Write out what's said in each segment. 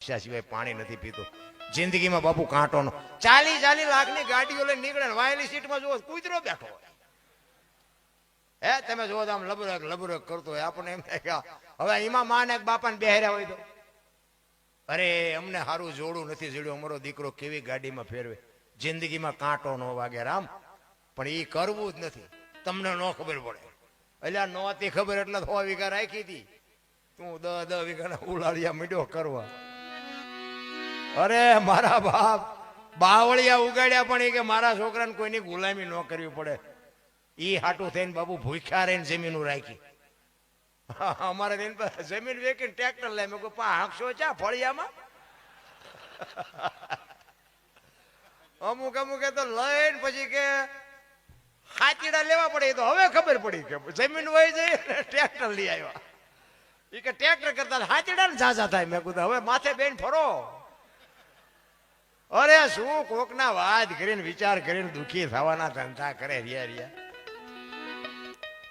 સિવાય પાણી નથી પીતો જિંદગીમાં બાપુ કાંટો નો 40 લાખની ગાડીઓ લઈને નીકળે વાયલી સીટમાં જુઓ કૂતરો બેઠો હોય હે તમે જુઓ આમ લબરક કરતો હોય આપણને એમ થાય કે હવે એમાં માને બાપાને બેહર્યા હોય તો અરે અમને સારું જોડું નથી જોડ્યું અમારો દીકરો કેવી ગાડીમાં ફેરવે જિંદગીમાં કાંટો ન વાગે રામ પણ એ કરવું જ નથી તમને ન ખબર પડે એટલે નહોતી ખબર એટલે 100 વીઘા રાખી હતી તું 10 વીઘાના ઉલાળિયા મીડ્યો કરવા અરે મારા બાપ બાવળિયા ઉગાડ્યા પણ એ કે મારા છોકરાને કોઈની ગુલામી ન કરવી પડે ઈ હાટું થઈને બાબુ ભૂખ્યા રહીને જમીન રાખી અમારે જમીન વેકીને ટ્રેક્ટર લઈ મેં હાંકશો ચા ફળિયામાં અમુક તો લઈને પછી કે હાથીડા લેવા પડે એ તો હવે ખબર પડી કે જમીન વહી જઈ ટ્રેક્ટર લઈ આવ્યા એ કે ટ્રેક્ટર કરતા હાથીડા ને ઝાઝા થાય મેં કીધું હવે માથે બેન ફરો અરે શું કોકના વાત કરીને વિચાર કરીને દુખી થવાના ધંધા કરે રિયા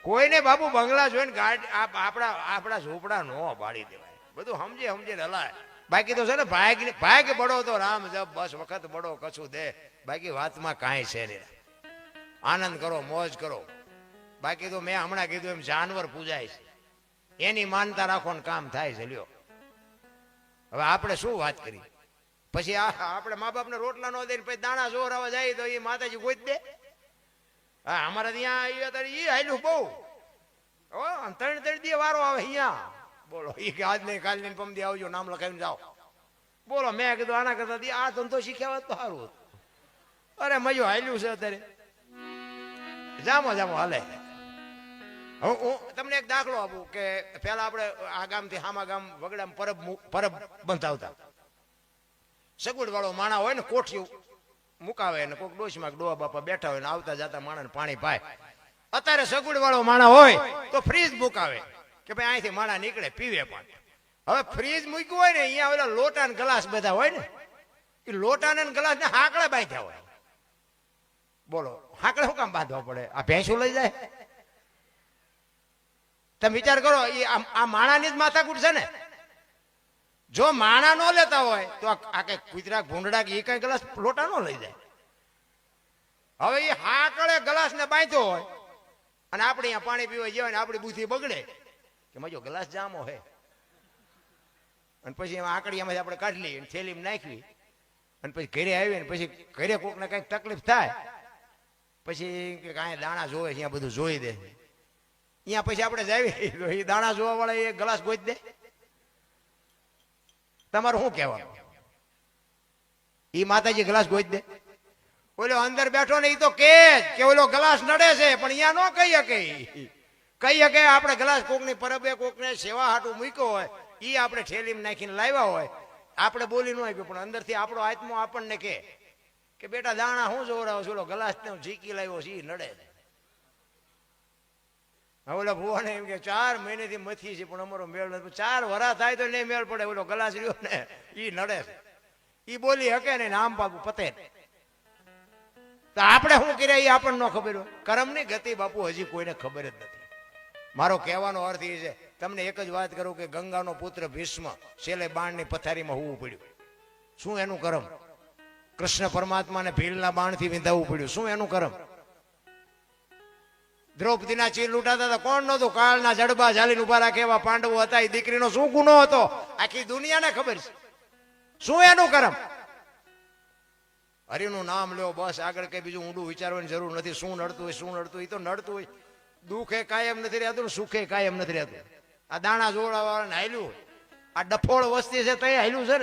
કોઈને બાબુ બંગલા જોઈને ગાડી આપણા ઝોપડા નો બાળી દેવાય બધું સમજે હલાય બાકી તો છે ને ભાગ બળો તો રામ જપ બસ વખત બળો કશું દે બાકી વાતમાં કાંઈ છે નહીં આનંદ કરો મોજ કરો બાકી તો મેં હમણાં કીધું એમ જાનવર પૂજાય છે એની માનતા રાખો ને કામ થાય છે લ્યો હવે આપણે શું વાત કરી પછી આપણે મા બાપને રોટલા નો દે પછી દાણા જોરાવા જાય તો એ માતાજી ગોઈ દે હા અમારે ત્યાં આવ્યા એ હાલ્યું બહુ 3 દી વારો આવે અહીંયા બોલો એ કે આજ નહીં કાલ નહીં પમદી આવજો નામ લખાવીને જાઓ બોલો મેં કીધું આના કરતા આ ધંધો શીખ્યા હોત તો સારું હતું અરે મજો હાલ્યું છે અત્યારે જામો હાલે હું તમને એક દાખલો આપું કે પેલા આપણે આ ગામથી હામા ગામ વગડામ પરબ બંધાવતા સગવડ વાળો માણા હોય ને કોઠિયું મુકાવે ને કોઈક ડોશમાં ડોહા બાપા બેઠા હોય ને આવતા જતા માણાને પાણી પાય અત્યારે સગવડ વાળો માણા હોય તો ફ્રીજ મુકાવે કે ભાઈ અહીંથી માણા નીકળે પીવે પાણી હવે ફ્રીજ મૂક્યું હોય ને અહીંયા ઓલા લોટા ને ગ્લાસ બધા હોય ને એ લોટા ને ગ્લાસ ને હાકડા બાંધ્યા હોય બોલો હાકડા શું કામ બાંધવા પડે આ ભેંસું લઈ જાય તમે વિચાર કરો એ આ માણાની જ માથાકૂટ છે ને જો માણા નો લેતા હોય તો આ કઈ કુતરા ભૂંડડા કે એ કઈ ગ્લાસ લોટા નો લઈ જાય હવે એ હાકડે ગ્લાસ ને બાંધ્યો હોય અને આપણે અહીંયા પાણી પીવા જવાય ને આપણી બુદ્ધિ બગડે કે મજો ગ્લાસ જામો હે અને પછી એમાં આકડીયામાંથી આપણે કાઢી લઈએ થેલીમાં નાખવી અને પછી ઘરે આવીએ ને પછી ઘરે કોકને કઈક તકલીફ થાય પછી કાંઈ દાણા જોવે છે અહીંયા બધું જોઈ દે અહીંયા પછી આપણે જાવી તો એ દાણા જોવા વાળા એ ગ્લાસ ગોઈ દે તમારું શું કહેવાનું ઈ માતાજી ગ્લાસ ગોઈ દે ઓલો અંદર બેઠો ને ઈ તો કે ઓલો ગ્લાસ નડે છે પણ અહીંયા નો કહી શકે આપણે ગ્લાસ કોકની પરબે કોકને સેવા હાટું મૂક્યો હોય ઈ આપણે ઠેલીમાં નાખીને લાવ્યા હોય આપણે બોલી ન આપ્યું પણ અંદરથી આપણો આત્મો આપણને કે બેટા દાણા હું જોવરાવો છું ઓલો ગ્લાસ ને ઝીકી લાવ્યો છે ઈ નડે છે ઓલો ભુવાને એમ કે 4 મહિનેથી મથી છે પણ અમારો મેળ નથી 4 વરા થાય તો નહીં મેળ પડે ઓલો ગ્લાસ રહ્યો ને ઈ નડે છે ઈ બોલી હકે ને આમ બાપુ પતે તો આપણે શું કર્યા એ આપણને ન ખબર હોય કર્મની ગતિ બાપુ હજી કોઈને ખબર જ નથી મારો કહેવાનો અર્થ એ છે તમને એક જ વાત કરું કે ગંગાનો પુત્ર ભીષ્મ છેલ્લે બાણની પથારીમાં હોવું પડ્યું શું એનું કર્મ કૃષ્ણ પરમાત્માને ભીલના બાણથી વિંધાવવું પડ્યું શું એનું કર્મ દ્રૌપદીના ચીર લૂંટાતા હતા કોણ નહોતું કાળના જડબા ઝાલીને ઉભા રાખે એવા પાંડવો હતા એ દીકરીનો શું ગુનો હતો આખી દુનિયાને ખબર છે શું એનું કર્મ હરિનું નામ લ્યો બસ આગળ કઈ બીજું ઊંડું વિચારવાની જરૂર નથી શું નડતું હોય એ તો નડતું હોય દુઃખે કાયમ નથી રહેતું ને સુખે કાયમ નથી રહેતું આ દાણા જોડાવાળાને હાલ્યું આ ડફોળ વસ્તી છે તઈ હાલ્યું છે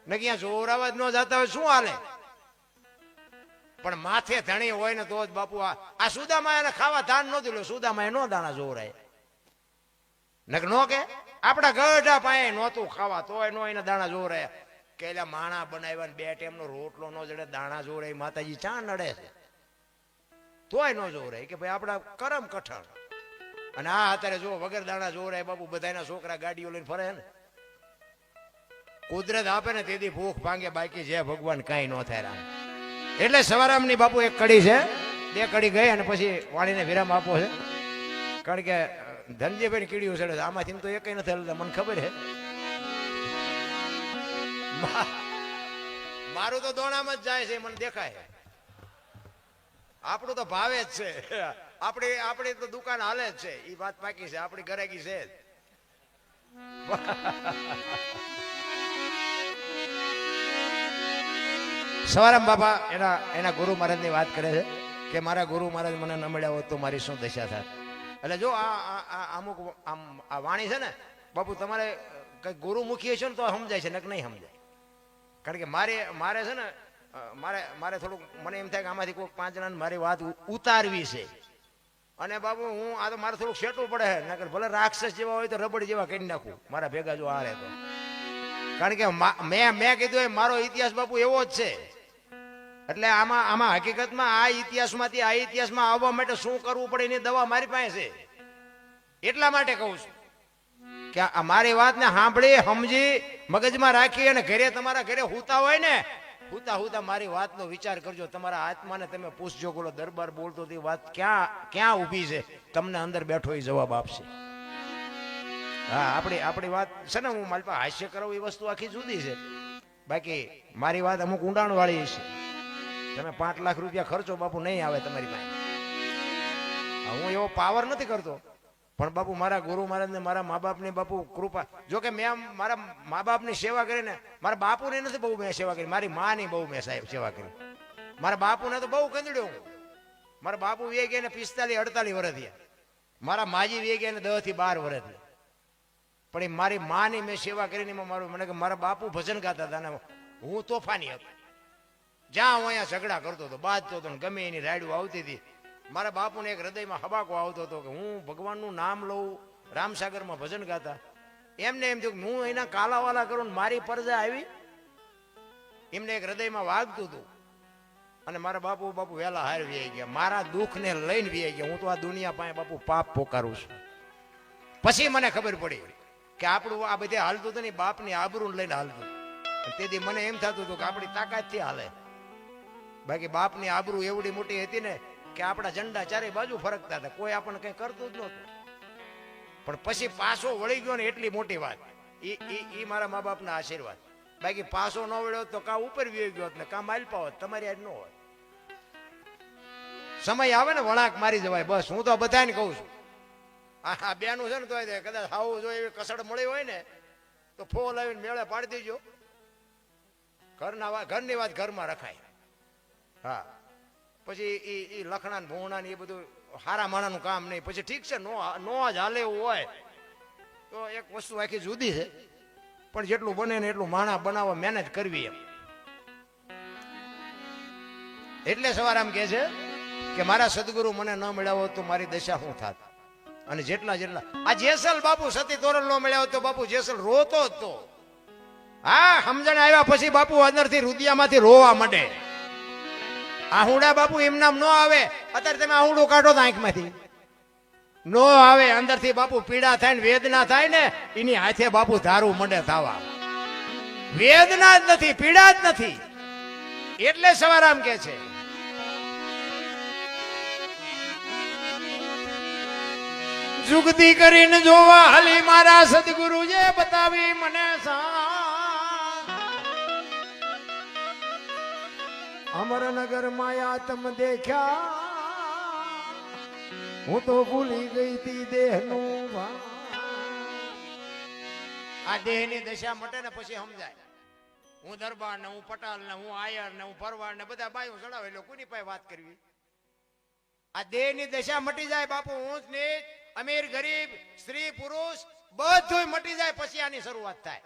ને ક્યાં જોરાવા જ ન જતા હોય શું હાલે પણ માથે ધણી હોય ને તો જ બાપુ આ સુદામાં એને ખાવા ધાન નહોતું લ્યો સુદામાં એ નો દાણા જોરાય નો કે આપડા ગઢા પાસે નહોતું ખાવા તોય નો એને દાણા જોરાયા કે એટલે માણા બનાવ્યા ને 2 ટાઈમનો રોટલો નો જડે દાણા જોરાય માતાજી ચા નડે છે તોય નો જોરાય કે ભાઈ આપડા કરમ કઠણ અને આ અત્યારે જો વગર દાણા જોરાય બાપુ બધાના છોકરા ગાડીઓ લઈને ફરે ને કુદરત આપે ને તેથી ભૂખ ભાંગે બાકી છે ભગવાન કઈ ન થાય રામ એટલે સવારામની બાપુ એક કડી છે 2 કડી ગઈ અને પછી વાણીને વિરામ આપો છે કારણ કે ધનજીભાઈ કીડીઓ છે આમાંથી તો એક નથી મને ખબર છે મારું તો દોણામાં જ જાય છે, મને દેખાય. આપણું તો ભાવે જ છે, આપણી તો દુકાન હાલે જ છે, એ વાત પાકી છે, આપણી ગરાકી છે જ. સવારામ બાપા એના ગુરુ મહારાજની વાત કરે છે કે મારા ગુરુ મહારાજ મને ન મળ્યા હોત તો મારી શું દશા થાય. એટલે જો આ અમુક આ વાણી છે ને બાપુ, તમારે કઈ ગુરુમુખી હશે ને તો સમજાય છે, નક નહીં સમજાય. કારણ કે મારે છે ને મારે થોડુંક મને એમ થાય કે આમાંથી કોઈ 5 જણાને મારી વાત ઉતારવી છે. અને બાબુ હું આ તો મારે થોડુંક સેટવું પડે, નકર ભલે રાક્ષસ જેવા હોય તો રબડ જેવા કરી નાખું મારા ભેગા જો હારે તો. કારણ કે મેં કીધું મારો ઇતિહાસ બાપુ એવો જ છે. એટલે આમાં હકીકતમાં આ ઇતિહાસમાંથી આ ઇતિહાસમાં આવવા માટે શું કરવું પડે એની દવા મારી પાસે છે. એટલા માટે કહું છું કે આ મારી વાતને સાંભળી સમજી મગજમાં રાખી અને ઘરે તમારા ઘરે હુતા હોય ને, હુતા મારી વાતનો વિચાર કરજો. તમારા આત્માને તમે પૂછજો, બોલો દરબાર બોલતો તે વાત ક્યાં ઊભી છે, તમને અંદર બેઠો એ જવાબ આપશે. હા, આપણી વાત છે ને, હું મારી પાસે હાસ્ય કરાવું એ વસ્તુ આખી જુદી છે. બાકી મારી વાત અમુક ઊંડાણ વાળી છે. તમે 5 લાખ રૂપિયા ખર્ચો બાપુ નહીં આવે તમારી પાસે. હું એવો પાવર નથી કરતો, પણ બાપુ મારા ગુરુ મહારાજ ને મારા મા બાપની બાપુ કૃપા. જો કે મેં મારા મા બાપની સેવા કરીને, મારા બાપુને નથી બહુ મેં સેવા કરી, મારી માની બહુ મેં સાહેબ સેવા કરી. મારા બાપુને તો બહુ કંદડ્યો હું. મારા બાપુ વે ગયા ને 45-48 વર્ષ થયા. મારા માજી વે ગયા ને 10 થી 12 વર્ષ થયા. પણ એ મારી માની મેં સેવા કરીને મને કે મારા બાપુ ભજન ગાતા હતા ને હું તોફાની હતો. જ્યાં હું અહીંયા ઝઘડા કરતો હતો, બાજતો હતો, ગમે એની રાયડું આવતી હતી. મારા બાપુને એક હૃદયમાં હબાકો આવતો હતો કે હું ભગવાનનું નામ લઉં. રામસાગરમાં ભજન ગાતા. એમને એમ થયું કે હું એના કાલાવાલા કરું ને મારી પરજા આવી. એમને એક હૃદયમાં વાગતું હતું. અને મારા બાપુ વહેલા હાર વી ગયા. મારા દુઃખને લઈને વી ગયા. હું તો આ દુનિયા પાસે બાપુ પાપ પોકારું છું. પછી મને ખબર પડી કે આપણું આ બધે હાલતું હતું ને બાપની આબરૂને લઈને હાલતું. તેથી મને એમ થતું હતું કે આપણી તાકાતથી હાલે. બાકી બાપની આબરૂ એવડી મોટી હતી ને કે આપણા ઝંડા ચારે બાજુ ફરકતા હતા, કોઈ આપણને કઈ કરતું જ નહોતું. પણ પછી પાછો વળી ગયો ને એટલી મોટી વાત. એ મારા મા બાપના આશીર્વાદ. બાકી પાછો ન વળ્યો તો કા ઉપર વી ગયો ને કા માલપા હોત, તમારી આજ ન હોય. સમય આવે ને વળાંક મારી જવાય. બસ હું તો બધાને કહું છું, આ બેનું છે ને તો કદાચ આવું જો એવી કસડ મળી હોય ને તો ફોન આવીને મેળે પાડી દેજો. ઘરની વાત ઘરમાં રખાય. હા, પછી એ લખણા ભૂણા એ બધું હારા માણાનું કામ નહીં. પછી ઠીક છે, નો જ હાલે એવું હોય તો એક વસ્તુ આખી જુદી છે. પણ જેટલું બને ને એટલું માણા બનાવવા મહેનત કરવી એમ. એટલે સવારે આમ કહે છે કે મારા સદગુરુ મને ન મળ્યા હોત તો મારી દશા શું થાત. અને જેટલા આ જેસલ બાપુ સતી તોરણ ન મળ્યા હોત તો બાપુ જેસલ રોતો જ તો. હા, સમજણ આવ્યા પછી બાપુ અંદરથી રુદિયામાંથી રોવા માંડે. આહુડા બાપુ એમ નામ ન આવે. અત્યારે તમે આહુડું કાઢો તો આંખમાંથી નો આવે. અંદરથી બાપુ પીડા થાય ને વેદના થાય ને એની હાથે બાપુ ધારું મંડે થવા. વેદના જ નથી, પીડા જ નથી. એટલે સવારામ કે છે જુગતી કરીને જોવા હાલી મારા સદગુરુએ બતાવી મને અમરનગર માયા તમ દેખ્યા હું તો ભૂલી ગઈ તી દેહનું. આ દેહની દશા મટે ને પછી સમજાય. હું દરબાર ને હું પટાલ ને હું આયર ને હું ભરવાડ ને બધા બાયું ચડાવે એટલે કોની પાસે વાત કરવી. આ દેહની દશા મટી જાય બાપુ. ઊંચ નીચ, અમીર ગરીબ, સ્ત્રી પુરુષ બધું મટી જાય પછી આની શરૂઆત થાય.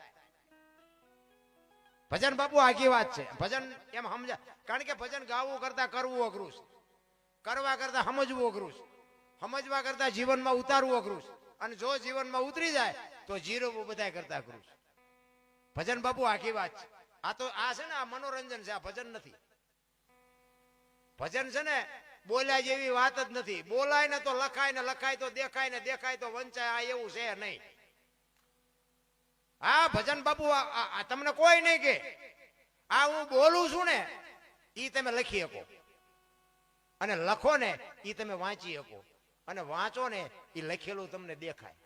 ભજન બાપુ આખી વાત છે. ભજન એમ સમજા. કારણ કે ભજન ગાવું કરતા કરવું અઘરું છે, કરવા કરતા સમજવું અઘરું છે, સમજવા કરતા જીવનમાં ઉતારવું અઘરું છે. અને જો જીવનમાં ઉતરી જાય તો જીરવું બધા કરતા અઘરું છે. ભજન બાપુ આખી વાત છે. આ તો આ છે ને આ મનોરંજન છે, આ ભજન નથી. ભજન છે ને બોલ્યા જેવી વાત જ નથી. બોલાય ને તો લખાય ને લખાય તો દેખાય ને દેખાય તો વંચાય. આ એવું છે નહીં. હા, ભજન બાપુ તમને કોઈ નહીં કે આ હું બોલું છું ને ઈ તમે લખી શકો, અને લખો ને ઈ તમે વાંચી શકો, અને વાંચો ને ઈ લખેલું તમને દેખાય.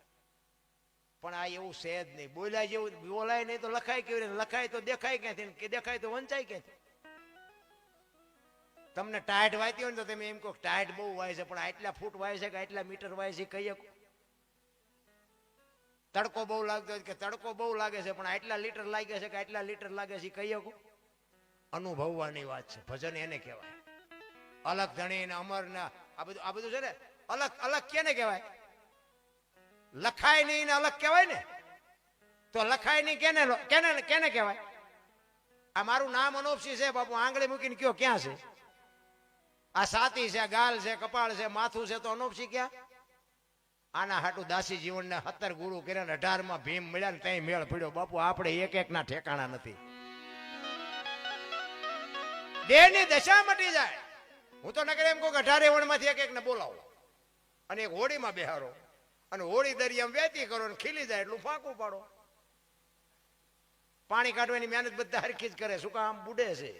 પણ આ એવું છે જ નહીં. બોલાય જેવું બોલાય નહીં તો લખાય કેવી રીતે? લખાય તો દેખાય ક્યાંથી, કે દેખાય તો વંચાય ક્યાંથી? તમને ટાઈટ વાયતી હોય ને તો તમે એમ કહો ટાઈટ બહુ વાય છે, પણ આટલા ફૂટ વાય છે કે આટલા મીટર વાય છે કહી શકો? તડકો બહુ લાગતો હોય કે તડકો બહુ લાગે છે, પણ આટલા લીટર લાગે છે કે આટલા લીટર લાગે છે કહી શકો? અનુભવવાની વાત છે. ભજન એને કહેવાય. અલગ ધણી ને અમર ના આ બધું છે ને અલગ અલગ કેને કહેવાય? લખાય નહીં ને અલગ કહેવાય ને. તો લખાય નહીં કેને કેને કેને કહેવાય? આ મારું નામ અનોપસી છે બાપુ, આંગળી મૂકીને કયો ક્યાં છે? આ સાતી છે, ગાલ છે, કપાળ છે, માથું છે, તો અનોપસી ક્યાં? આના હાટું દાસી જીવનને 17 ગુરુ કર્યા, 18માં ભીમ મળ્યા ને ત્યાં મેળ પડ્યો. બાપુ આપણે એક એક ના ઠેકાણા નથી. દેહની દશા મટી જાય. હું તો નગર એમ કહું કે 18 વણમાંથી એક એક ને બોલાવો અને એક હોડીમાં બેહારો અને હોડી દરિયામાં વેતી કરો ને ખીલી જાય એટલું ફાંકું પાડો. પાણી કાઢવાની મહેનત બધા હરખી જ કરે. શું કામ? બુડે છે.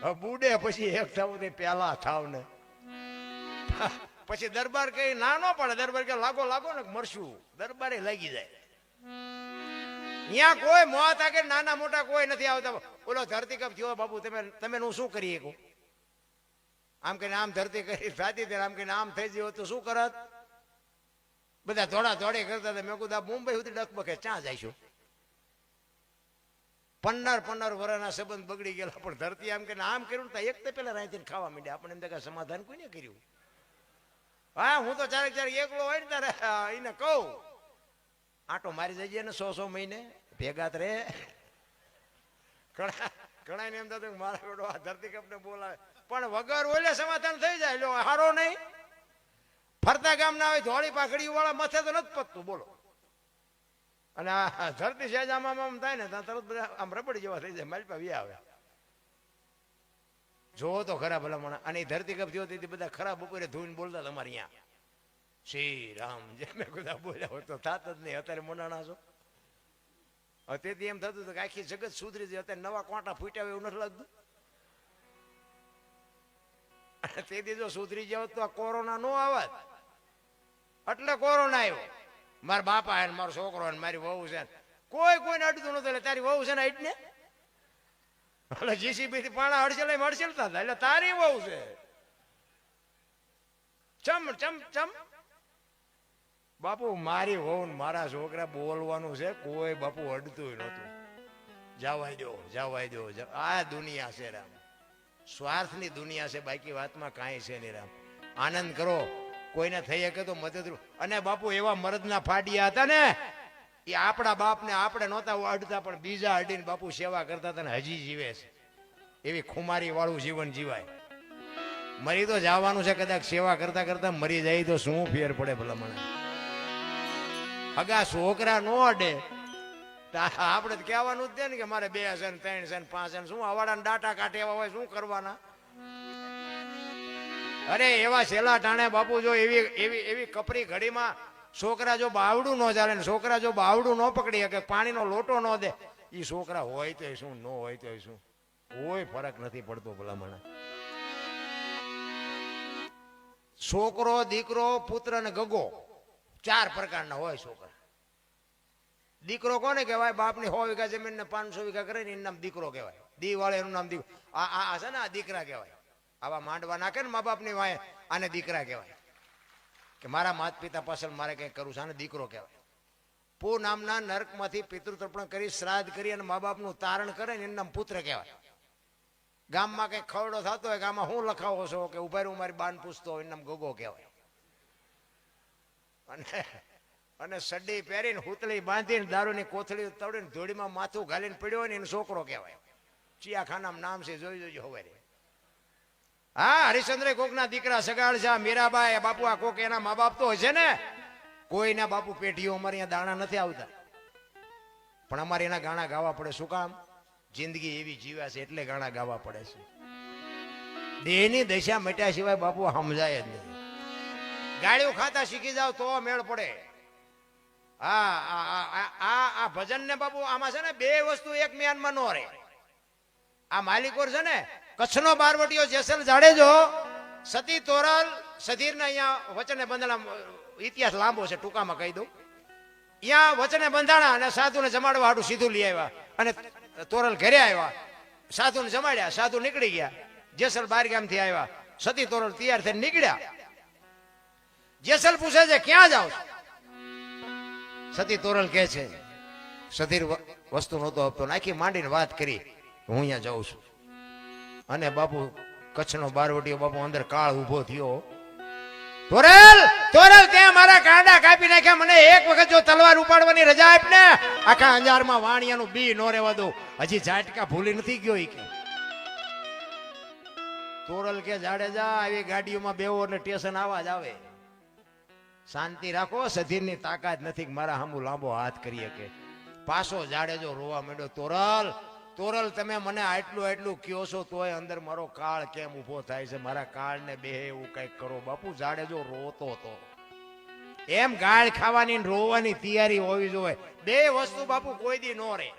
હવે બુડે પછી એક થવું તે પેલા થાવ ને પછી દરબાર કઈ ના ન પડે. દરબાર કે લાગો લાગો ને મરશું. દરબારે લાગી જાય. ત્યાં કોઈ મોત આગે નાના મોટા કોઈ નથી આવતા. ઓલો ધરતીકંપ થયો બાપુ, તમે હું શું કરીએ કહું? આમ કે આમ ધરતી કરી થતી, આમ કે આમ થઈ ગયો તો શું કરત? બધા થોડા થોડી કરતા હતા. મેં કીધું મુંબઈ સુધી ડકબકે ક્યાં જઈશું? 15 વર્ષના સંબંધ બગડી ગયેલા, પણ ધરતી આમ કે આમ કર્યું તો એક તો પેલા રાંધીને ખાવા માંડ્યા. આપણે એમ કે સમાધાન કોઈને કર્યું? હા, હું તો ચારેક એકલો હોય ને તારે એને કહું આટો મારી જઈએ ને 100 મહિને ભેગા રે. ઘણા ને એમ થતું મારા બેડો આ ધરતીકંપ ને બોલાવે, પણ વગર ઓલે સમાધાન થઈ જાય. લો હારો નહીં. ફરતા ગામ ના હોય ધોળી પાખડી વાળા મથે તો નથી પતતું. બોલો. અને આ ધરતી સહેજ આમ થાય ને તરત બધા આમ રબડી જેવા થઈ જાય. મારી પાસે આવે જોવો તો ખરા ભલામણ. અને ધરતીકંપ થયો તેથી બધા ખરાબ બપોરે ધોઈને બોલતા તમારે અહીંયા શ્રી રામ જે મેં બધા બોલ્યા હોય તો થાત જ નહીં. અત્યારે મોનાણા છો. તેથી એમ થતું કે આખી જગત સુધરી જાય. અત્યારે નવા કોંટા ફૂટ્યા એવું નથી લાગતું? તેથી જો સુધરી જાવ તો આ કોરોના નો આવત. એટલે કોરોના આવ્યો. મારા બાપા હે, મારો છોકરો ને મારી વહુ છે, કોઈ કોઈને અડતું નતું. એટલે તારી વહુ છે ને એટલે એટલે જીસીબી થી પાણા હડસેલતા હતા. એટલે તારી વહુ છે. ચમ ચમ ચમ બાપુ મારી વહુ ને મારા છોકરા બોલવાનું છે. કોઈ બાપુ અડતું નતું. જવાય દો. આ દુનિયા છે રામ. સ્વાર્થની દુનિયા છે. બાકી વાતમાં કાંઈ છે નહીં રામ. આનંદ કરો. કોઈને થઈ શકે તો મદદરૂપ. અને બાપુ એવા મરદના ફાડિયા હતા ને, એ આપણા બાપને આપણે નહોતા અડતા, પણ બીજા અડીને બાપુ સેવા કરતા હતા ને હજી જીવે છે. એવી ખુમારી વાળું જીવન જીવાય. મરી તો જવાનું છે કદાચ. સેવા કરતા કરતા મરી જાય તો શું ફેર પડે ભલા મને? હગા છોકરા નો અડે આપણે કહેવાનું જ દે ને કે મારે 2 છે 3 છે 5 છે. શું અવાડા ડાટા કાઢે એવા હોય શું કરવાના? અરે એવા છેલ્લા ટાણે બાપુ જો એવી કપરી ઘડીમાં છોકરા જો બાવડું ન ચાલે ને, છોકરા જો બાવડું ન પકડી શકે, પાણીનો લોટો ન દે, એ છોકરા હોય તો શું, ન હોય તો શું, કોઈ ફરક નથી પડતો ભલા મને. છોકરો, દીકરો, પુત્ર ને ગગો 4 પ્રકારના હોય છોકરા. દીકરો કોને કહેવાય? બાપની 100 વીઘા જમીન ને 500 વીઘા કરે ને એનું નામ દીકરો કહેવાય. દી વાળે એનું નામ દીકરો. આ છે ને આ દીકરા કહેવાય. આવા માંડવા નાખે ને મા બાપની વાય, આને દીકરા કહેવાય. કે મારા માતા પિતા પાછળ મારે કંઈક કરવું છે, આને દીકરો કહેવાય. પુ નામના નરકમાંથી પિતૃતર્પણ કરી શ્રાદ્ધ કરી અને મા બાપનું તારણ કરે ને એનું નામ પુત્ર કહેવાય. ગામમાં કંઈક ખવડો થતો હોય કે આમાં હું લખાવો છો કે ઉભા રહ્યું મારી બાન પૂછતો હોય, એનું નામ ગગો કહેવાય. અને સડી પહેરીને હુતળી બાંધીને દારૂની કોથળી તોડીને ધોળીમાં માથું ઘાલીને પડ્યો હોય ને એનો છોકરો કહેવાય. ચિયાખાનામાં નામ છે, જોઈ જોજો હવે. હા, હરિશ્ચંદ્ર કોકના દીકરા સગાડ છે. મીરાબાઈ બાપુ આ કોક એના મા બાપ તો હશે ને. કોઈના બાપુ પેઢીઓ અમારે અહીંયા દાણા નથી આવતા, પણ અમારે એના ગાણા ગાવા પડે. શું કામ? જિંદગી એવી જીવ્યા છે એટલે ગાણા ગાવા પડે છે. દેહની દશા મટ્યા સિવાય બાપુ સમજાય જ નહીં. ગાળીઓ ખાતા શીખી જાવ તો મેળ પડે. આ ભજન ને બાપુ આમાં છે ને 2 વસ્તુ એક મ્યાનમાં નો રહે. આ માલિકોર છે ને, કચ્છનો બારવટીયો જેસલ જાડેજો, સતી તોરલ, સધીર ને અહીંયા વચને બંધના ઇતિહાસ લાંબો છે, ટૂંકામાં કહી દઉં. ત્યાં વચને બંધાણા અને સાધુને જમાડવા હાટું સીધું લઈ આવ્યા અને તોરલ ઘરે આવ્યા, સાધુને જમાડ્યા, સાધુ નીકળી ગયા. જેસલ બાર ગામથી આવ્યા, સતી તોરલ તૈયાર થઈને નીકળ્યા. જેસલ પૂછે છે ક્યાં જાવ? સતી તોરલ કહે છે સધીર વસ્તુ નહોતો આપતો, નાખી માંડીને વાત કરી હું અહીંયા જાઉં છું. અને બાપુ કચ્છનો બારવટીયો બાપુ અંદર કાળ ઉભો થયો. તોરલ તોરલ તે મારા કાંડા કાપી નાખ્યા, મને એક વખત જો તલવાર ઉપાડવાની રજા આપ ને, આખા અંજારમાં વાણિયાનું બી નો રહેવા દો. હજી ઝાટકા ભૂલી નથી ગયો ઈ કે. તોરલ કે જાડેજા આવી ગાડીઓમાં બેવો એટલે સ્ટેશન આવાજ આવે. શાંતિ રાખો, સધીરની તાકાત નથી મારા સામું લાંબો હાથ કરી શકે. પાછો જાડેજો રોવા માંડ્યો. તોરલ તોરલ તમે મને આટલું કયો છો તોય અંદર મારો કાળ કેમ ઉભો થાય છે? મારા કાળને બે એવું કઈક કરો. બાપુ જાડેજો રોતો હતો. એમ ગાળ ખાવાની રોવાની તૈયારી હોવી જોઈએ. બે વસ્તુ બાપુ કોઈ દી નો રે.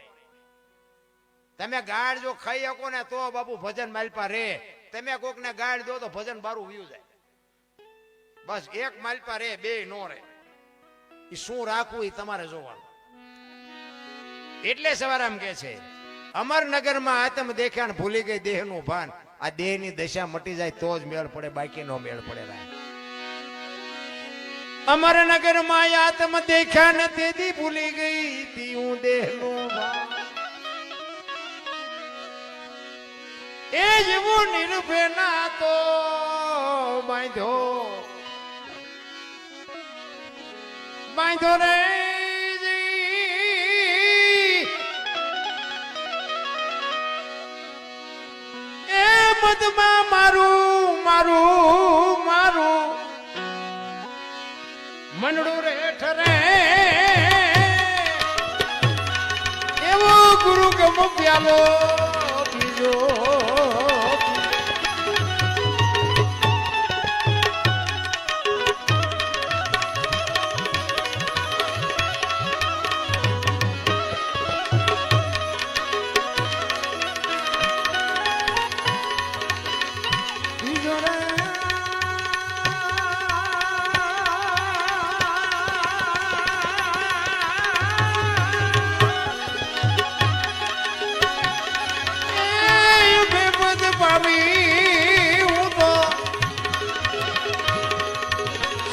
તમે ગાળ જો ખાઈ શકો ને તો બાપુ ભજન માલપા રે. તમે કોક ને ગાળ દો તો ભજન બારું વ્યું જાય. બસ એક માલપા રે, બે નો રે. એ શું રાખવું એ તમારે જોવાનું. એટલે સવારામ કે છે અમરનગરમાં આતમ દેખ્યા ને ભૂલી ગઈ દેહનું ભાન. આ દેહની દશા મટી જાય તો જ મેળ પડે, બાકી નો મેળ પડે. અમરનગરમાં આતમ દેખ્યા ને તેથી ભૂલી ગઈ તીઉં દેહનું ભાન. એ જેવું નિર્ભય ના તો બાંધ્યો રે મદમાં મારું મારું મારું મનડું રે ઠરે. એવો ગુરુ ગમ પ્યાલો બીજો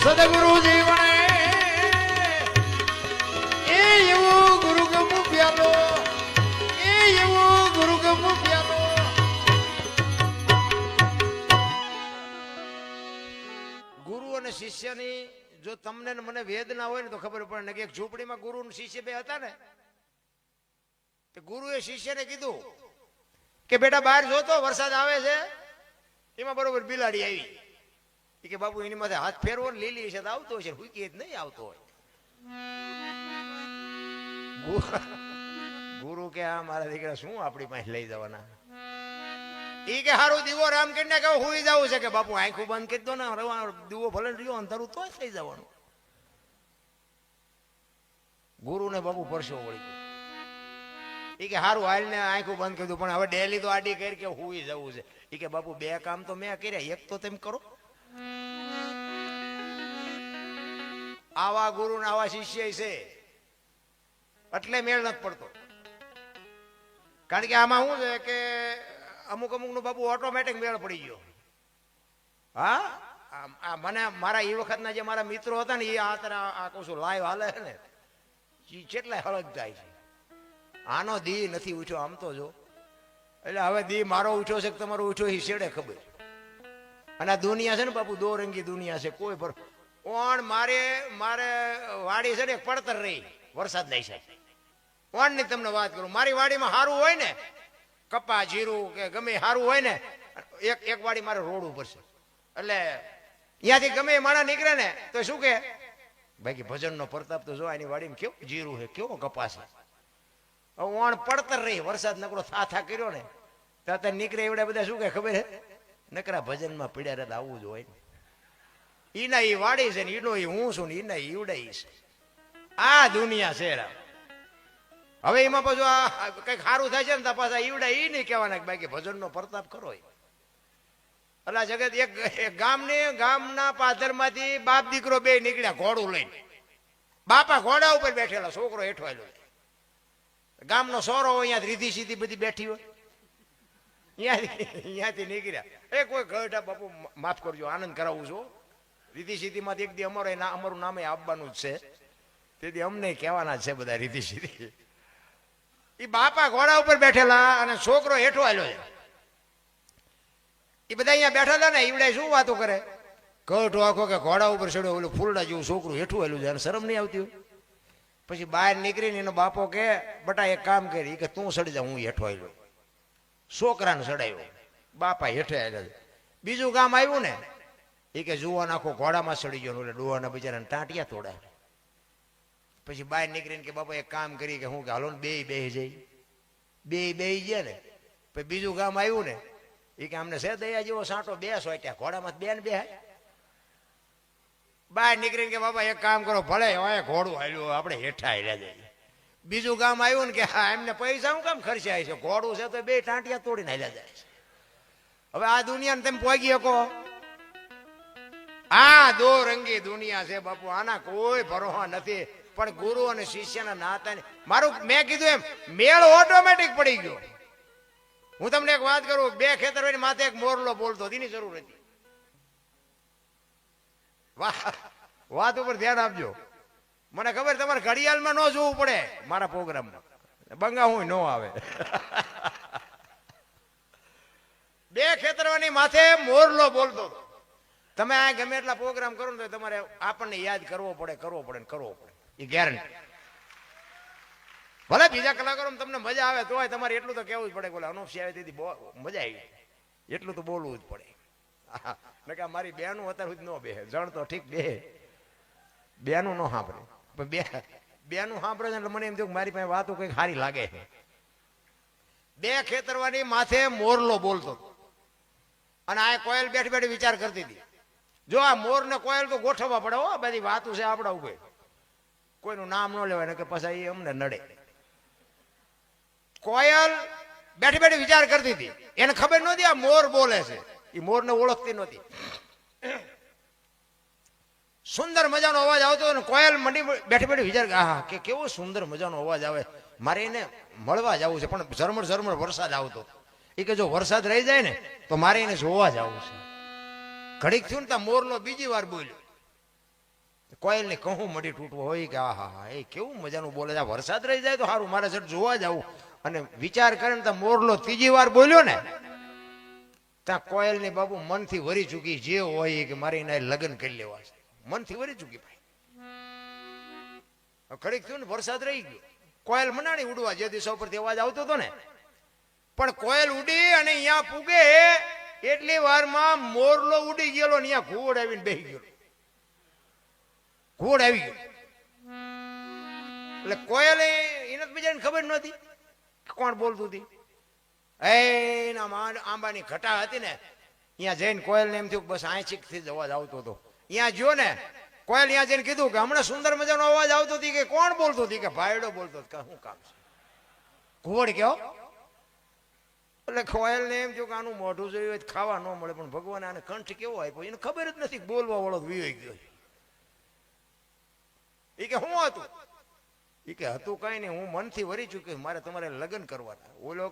સદગુરુ જીવણે એ એવો ગુરુ ગમ પ્યાલો, એ એવો ગુરુ ગમ પ્યાલો. ગુરુ અને શિષ્યની જો તમને ને મને વેદના હોય ને તો ખબર પડે ને કે એક ઝૂંપડીમાં ગુરુ અને શિષ્ય બે હતા ને, તો ગુરુએ શિષ્યને કીધું કે બેટા બહાર જોતો વરસાદ આવે છે. એમાં બરોબર બિલાડી આવી કે બાપુ એની માથે હાથ ફેરવો ને લીલી છે તો આવતો હશે, હુકી જ નહીં આવતો હોય. ગુરુ કે આ મારા દીકરા શું આપણી પાસે લઈ જવાના? ઈ કે હારું દીવો રામ કરીને કે હુઈ જવું છે કે બાપુ આંખું બંધ કરી દો ને, દીવો ભલે રહ્યો અંધારું તો થઈ જવાનું. ગુરુ ને બાપુ પરસો વળી ગયો. ઈ કે હારું હાલ ને આંખું બંધ કરી દઉં, પણ હવે ડેલી તો આડી કરી કે હુઈ જવું છે. ઈ કે બાપુ બે કામ તો મેં કર્યા, એક તો તેમ કરો. આવા ગુરુ ને આવા શિષ્ય છે એટલે મેળ નથી પડતો. કારણ કે આમાં શું છે કે અમુક નું બાપુ ઓટોમેટિક મેળ પડી ગયો. હા મને મારા એ વખતના જે મારા મિત્રો હતા ને એ આ કહું છું લાઈવ હાલે છે ને, કેટલાય હળગ જાય છે. આનો દી નથી ઉઠ્યો આમ તો જો. એટલે હવે દી મારો ઉઠ્યો છે કે તમારો ઉઠ્યો એ છેડે ખબર. અને આ દુનિયા છે ને બાપુ દો રંગી દુનિયા છે. કોઈ પર ઓણ મારે વાડી છે ને પડતર રહી વરસાદ નહીં છે. ઓણ ની તમને વાત કરું, મારી વાડીમાં સારું હોય ને કપા જીરું કે ગમે સારું હોય ને, એક વાડી મારે રોડ ઉપર છે. એટલે અહીંયાથી ગમે માણા નીકળે ને તો શું કે બાકી ભજન નો પ્રતાપ તો જો એની વાડીમાં કેવું જીરું છે, કેવો કપાસ છે. ઓણ પડતર રહી વરસાદ નકરો થા કર્યો ને ત્યાં નીકળે એવડા બધા શું કે ખબર હે નકરા ભજનમાં પીડ્યા રહેતા આવું જ હોય. ઈના ઈ વાડી છે ને ઈનો ઈ હું છું ને ઈના ઈવડા છે. આ દુનિયા છે. હવે એમાં પાછું આ કઈક સારું થાય છે ને તો પાછા ઈવડા ઈ નહીં કહેવાના બાકી ભજન નો પ્રતાપ કરો. એટલે જગત એક ગામના પાદર માંથી બાપ દીકરો બે નીકળ્યા ઘોડું લઈને. બાપા ઘોડા ઉપર બેઠેલા, છોકરો હેઠો આવેલો. ગામનો સોરો હોય અહીંયા રીધી સીધી બધી બેઠી હોય, અહીંયાથી નીકળ્યા. એ કોઈ ગઢા બાપુ માફ કરજો, આનંદ કરાવું છું. રીધી સીધીમાંથી એક દી અમારું નામે આપવાનું જ છે, તેથી અમને કહેવાના જ છે બધા રીધી સીધી. એ બાપા ઘોડા ઉપર બેઠેલા અને છોકરો હેઠો આવેલો છે. એ બધા અહીંયા બેઠા હતા ને, ઈવડે શું વાતો કરે, કઠો આખો કે ઘોડા ઉપર ચડ્યો, ઓલું ફૂલડા જેવું છોકરું હેઠું આવેલું છે, અને શરમ નહીં આવતી હોય. પછી બહાર નીકળીને એનો બાપો કે બટા એક કામ કરી કે તું સડી જા, હું હેઠો આવેલો. છોકરાને ચડાવ્યો, બાપા હેઠે આવેલા. બીજું ગામ આવ્યું ને, એ કે જુવાન આખો ઘોડામાં ચડી ગયો, એટલે ડોહાના બિચારાને ટાંટિયા તોડ્યા. પછી બહાર નીકળીને કે બાપા એક કામ કરી કે હું કે હાલો ને બે જઈ બે ગયા ને. પછી બીજું ગામ આવ્યું ને, એ કે અમને છે દયા જેવો સાંટો બે સોટ્યા, ઘોડામાં બે ને બે. બહાર નીકળીને કે બાપા એક કામ કરો, ભલે હવે ઘોડું હાલ્યું, આપણે હેઠા હાલ્યા જઈએ. બીજું ગામ આવ્યું ને કે હા એમને પૈસા હું કામ ખર્ચાય છે, ઘોડું છે તો બે ટાંટિયા તોડીને હાલ્યા જાય છે. હવે આ દુનિયાને તમે પહોંચી શકો? આ દો રંગી દુનિયા છે બાપુ, આના કોઈ ભરોસા નથી. પણ ગુરુ અને શિષ્યના નાતા મારું મેં કીધું એમ મેળ ઓટોમેટિક પડી ગયો. હું તમને એક વાત કરું, બે ખેતર માથે એક મોરલો બોલતો, એની જરૂર હતી. વાત ઉપર ધ્યાન આપજો. મને ખબર તમારે ઘડિયાળમાં ન જોવું પડે મારા પ્રોગ્રામમાં, બંગા હું ન આવે. બે ખેતરની માથે મોરલો બોલતો. તમે આ ગમે એટલા પ્રોગ્રામ કરો ને તો તમારે આપણને યાદ કરવો પડે. એ ગેરંટી. ભલે બીજા કલાકારો તમને મજા આવે તો તમારે એટલું તો કેવું જ પડે, બોલે અનુપસી આવે તેથી મજા આવી, એટલું તો બોલવું જ પડે. કે મારી બેનું અત્યાર સુધી ન બે જણ તો ઠીક બે બેનું ન સાંભળે, પણ બેનું સાંભળે એટલે મને એમ થયું કે મારી પાસે વાતો કંઈક સારી લાગે. બે ખેતરવાની માથે મોરલો બોલતો અને આ કોયલ બેઠી બેઠી વિચાર કરતી હતી. જો આ મોર ને કોયલ તો ગોઠવવા પડે હો, બધી વાતો છે આપણા ઉપર, કોઈનું નામ ન લેવાય કે પછી એ અમને નડે. કોયલ બેઠી બેઠી વિચાર કરતી હતી, એને ખબર નહોતી આ મોર બોલે છે, એ મોરને ઓળખતી નહોતી. સુંદર મજાનો અવાજ આવતો અને કોયલ મંડી બેઠી બેઠી વિચાર કે કેવો સુંદર મજાનો અવાજ આવે, મારે એને મળવા જવું છે, પણ ઝરમર વરસાદ આવતો. એ કે જો વરસાદ રહી જાય ને તો મારે એને જોવા જવું છે. ઘડીક થયું ને ત્યાં મોરલો બીજી વાર બોલ્યો. કોયલ ને કહું મડી તૂટવો હોય કે હા એ કેવું મજાનું બોલે છે, વરસાદ રહી જાય તો સારું, મારે જટ જોવા જવું. અને વિચાર કરે ને ત્યાં મોરલો ત્રીજી વાર બોલ્યો ને, ત્યાં કોયલ ની બાબુ મનથી વરી ચૂકી, જે હોય કે મારે એના લગ્ન કરી લેવા છે, મનથી વરી ચૂકી ભાઈ. ઘડીક થયું ને વરસાદ રહી ગયો, કોયલ મનાણી ઉડવા, જે દિશા ઉપરથી અવાજ આવતો હતો ને. પણ કોયલ ઉડી અને અહીંયા પૂગે એટલી વારમાં મોરલો ઉડી ગયેલો ને અહીંયા ઘોડ આવીને બેસી ગયો. ઘોડ આવી ગયો એટલે કોયલ એને બીજાને ખબર નહોતી કોણ બોલતું હતી. એના આંબાની ઘટા હતી ને, અહીંયા જઈને કોયલ ને એમ થયું બસ આંચીક થી જ અવાજ આવતો હતો. અહીંયા જો ને કોયલ અહીંયા જઈને કીધું કે હમણાં સુંદર મજાનો અવાજ આવતો હતી, કે કોણ બોલતો હતી, કે ભાઈડો બોલતો હતો. શું કામ છે ઘોડ કયો? એટલે કોયલ ને એમ થયું કે આનું મોઢું જોયું ખાવા ન મળે, પણ ભગવાન આને કંઠ કેવો આપ્યો એને ખબર જ નથી, બોલવા વાળો વિયો ગયો. એ કે શું હતું? એ કે હતું કઈ નહીં, હું મનથી વરી ચૂક્યો, મારે તમારે લગ્ન કરવાના. ઓલો